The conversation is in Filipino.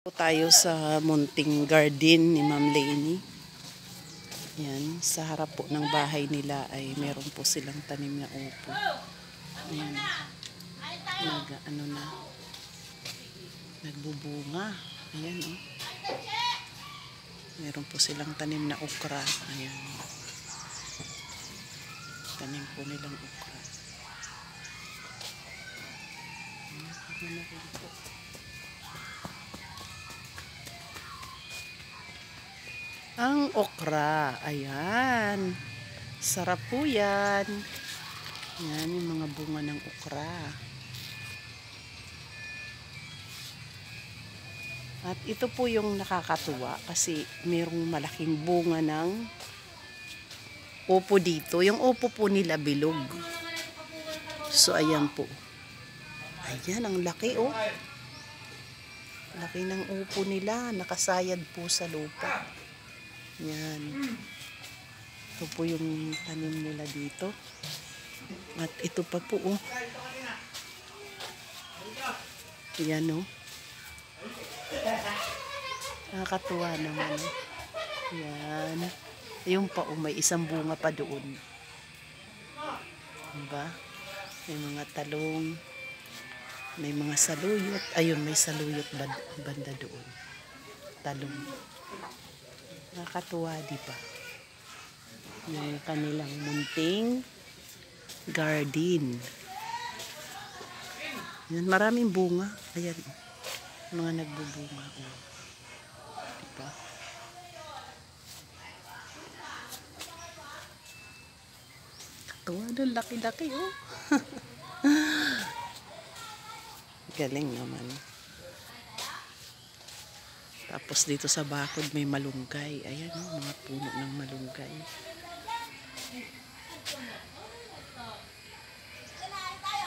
Po tayo sa munting garden ni Ma'am Lainey. Yan, sa harap po ng bahay nila ay meron po silang tanim na upo. Ayan, nagbubunga. Ayan, oh. Meron po silang tanim na okra. Ayan. Tanim po nilang okra. Ayan po. Ang okra, ayan. Sarap po yan. Yan yung mga bunga ng okra. At ito po yung nakakatuwa kasi mayroong malaking bunga ng upo dito. Yung upo po nila bilog. So ayan po. Ayan, ang laki oh. Laki ng upo nila. Nakasayad po sa lupa. Yan. Ito po yung tanim nila dito. At ito pa po oh. Yan oh. Nakakatuwa naman. Yan. Yung pa oh, may isang bunga pa doon. Diba? May mga talong. May mga saluyot. Ayun, may saluyot banda doon. Talong. Nakakatuwa, diba? Yung kanilang munting garden. Yan, maraming bunga. Ayan, mga nagbubunga. Diba? Katuwa doon, laki-laki oh. Galing naman. Tapos dito sa bakod may malunggay. Ayan oh, mga puno ng malunggay.